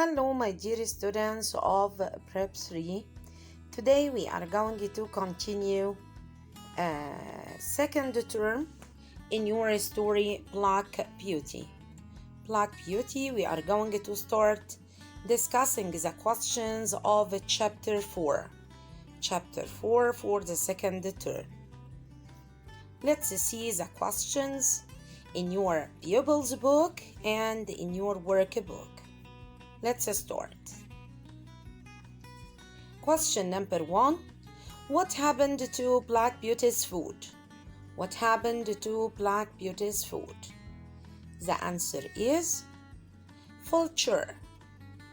Hello, my dear students of Prep.3. Today we are going to continue second term in your story Black Beauty. Black Beauty, we are going to start discussing the questions of chapter 4. Chapter 4 for the second term. Let's see the questions in your pupils book and in your workbook. Let's start. Question number 1. What happened to Black Beauty's food? What happened to Black Beauty's food? The answer is Fulcher.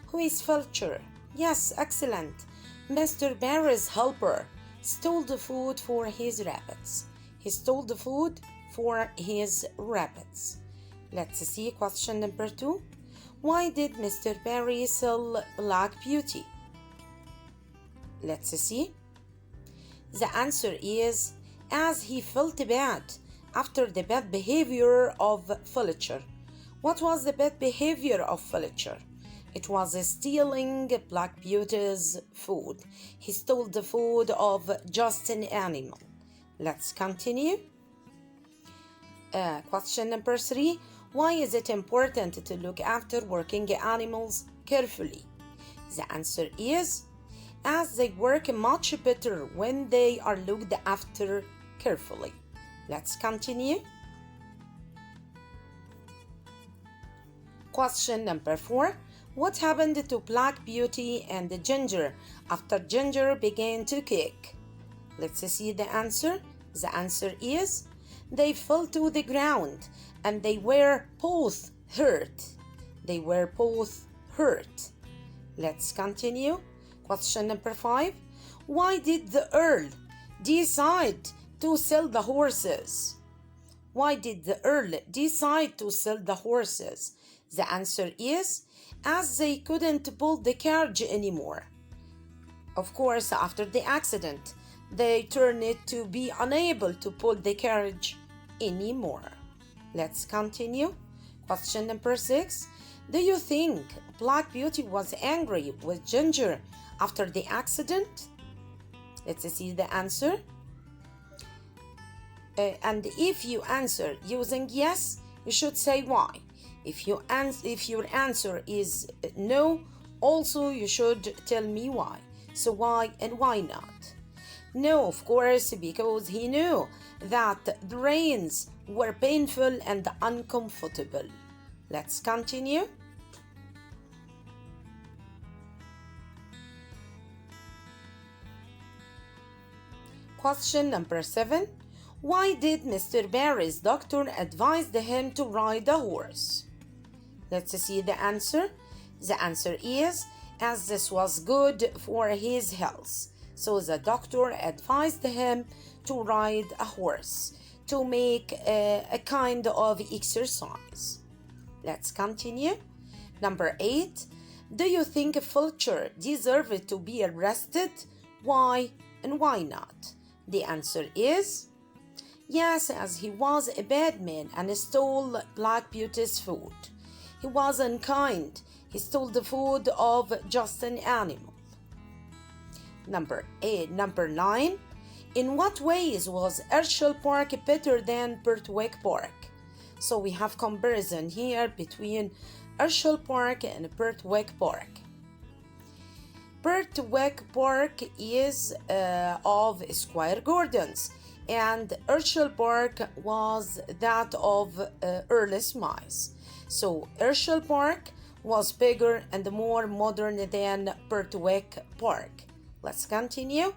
Who is Fulcher? Yes, excellent. Mr. Barry's helper stole the food for his rabbits. He stole the food for his rabbits. Let's see question number 2. Why did Mr. Barry sell Black Beauty? Let's see. The answer is as he felt bad after the bad behavior of Fulcher. What was the bad behavior of Fulcher? It was stealing Black Beauty's food. He stole the food of just an animal. Let's continue. Question number 3. Why is it important to look after working animals carefully? The answer is as they work much better when they are looked after carefully. Let's continue. Question number 4. What happened to Black Beauty and Ginger after Ginger began to kick? Let's see the answer. The answer is they fell to the ground and they were both hurt. They were both hurt. Let's continue. Question number 5. Why did the Earl decide to sell the horses? Why did the Earl decide to sell the horses? The answer is as they couldn't pull the carriage anymore. Of course, after the accident, they turned it to be unable to pull the carriage anymore. Let's continue. Question number 6. Do you think Black Beauty was angry with Ginger after the accident? Let's see the answer. And if you answer using yes, you should say why. If your answer is no, also you should tell me why. So why and why not? No, of course, because he knew that the rains were painful and uncomfortable. Let's continue. Question number 7. Why did Mr. Barry's doctor advise him to ride a horse? Let's see the answer. The answer is as this was good for his health. So the doctor advised him to ride a horse to make a kind of exercise. Let's continue. Number 8. Do you think Fulcher deserved to be arrested? Why and why not? The answer is yes, as he was a bad man and stole Black Beauty's food. He was unkind. He stole the food of just an animal. Number 9. In what ways was Herschel Park better than Prep.3 Park? So we have comparison here between Herschel Park and Prep.3 Park. Prep.3 Park is of square gardens, and Herschel Park was that of Earl Smythe. So Herschel Park was bigger and more modern than Prep.3 Park. Let's continue.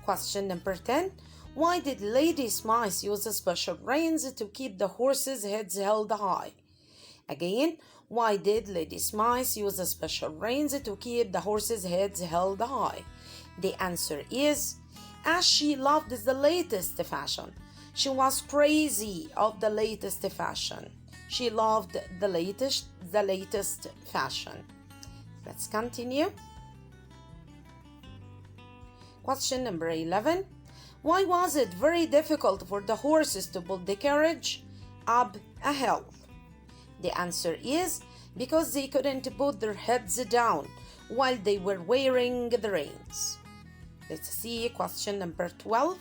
Question number 10. Why did Lady Smythe use special reins to keep the horses' heads held high? Again, why did Lady Smythe use special reins to keep the horses' heads held high? The answer is as she loved the latest fashion. She was crazy of the latest fashion. She loved the latest fashion. Let's continue. Question number 11. Why was it very difficult for the horses to pull the carriage up a hill? The answer is because they couldn't put their heads down while they were wearing the reins. Let's see question number 12.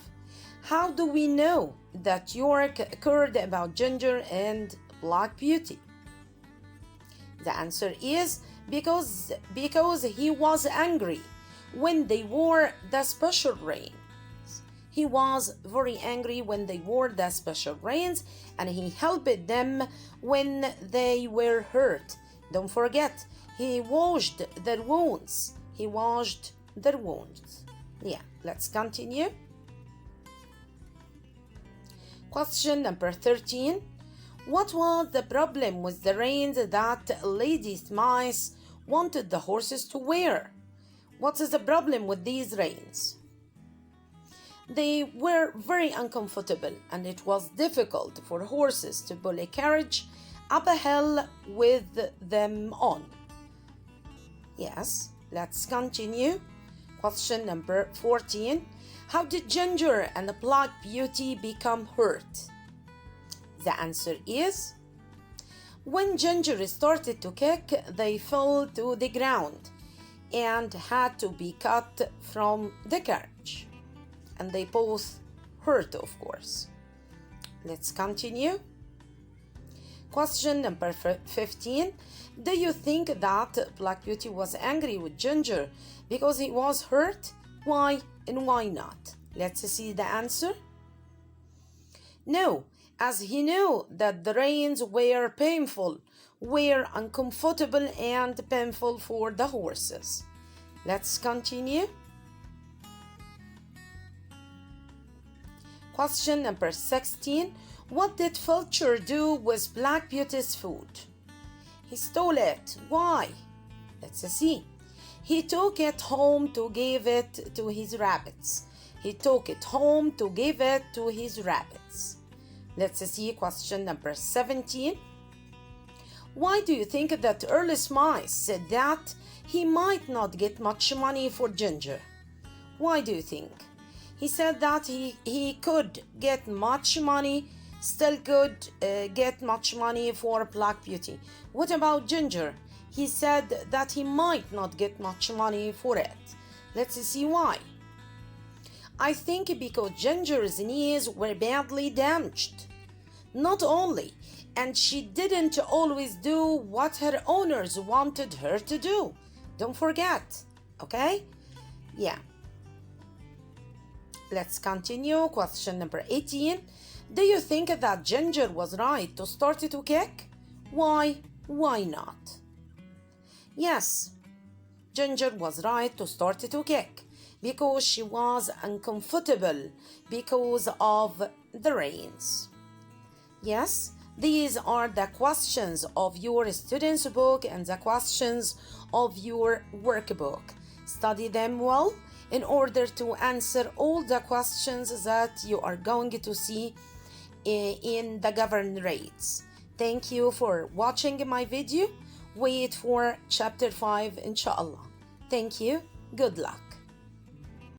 How do we know that York cared about Ginger and Black Beauty? The answer is because he was angry when they wore the special reins. He was very angry when they wore the special reins, and he helped them when they were hurt. Don't forget, he washed their wounds. He washed their wounds. Yeah, let's continue. Question number 13. What was the problem with the reins that Lady Smythe wanted the horses to wear? What is the problem with these reins? They were very uncomfortable, and it was difficult for horses to pull a carriage up a hill with them on. Yes, let's continue. Question number 14. How did Ginger and the Black Beauty become hurt? The answer is, when Ginger started to kick, they fell to the ground and had to be cut from the carriage. And they both hurt, of course. Let's continue. Question number 15. Do you think that Black Beauty was angry with Ginger because he was hurt? Why and why not? Let's see the answer. No, as he knew that the reins were painful, were uncomfortable and painful for the horses. Let's continue. Question number 16. What did Fulcher do with Black Beauty's food? He stole it. Why? Let's see. He took it home to give it to his rabbits. He took it home to give it to his rabbits. Let's see question number 17. Why do you think that Earl Smythe said that he might not get much money for Ginger? Why do you think? He said that he could get much money, still could get much money for Black Beauty. What about Ginger? He said that he might not get much money for it. Let's see why. I think because Ginger's knees were badly damaged. Not only, and she didn't always do what her owners wanted her to do. Don't forget, okay? Yeah. Let's continue. Question number 18. Do you think that Ginger was right to start to kick? Why? Why not? Yes, Ginger was right to start to kick because she was uncomfortable because of the reins. Yes, these are the questions of your student's book and the questions of your workbook. Study them well in order to answer all the questions that you are going to see in the governed rates. Thank you for watching my video. Wait for chapter 5 inshallah. Thank you. Good luck.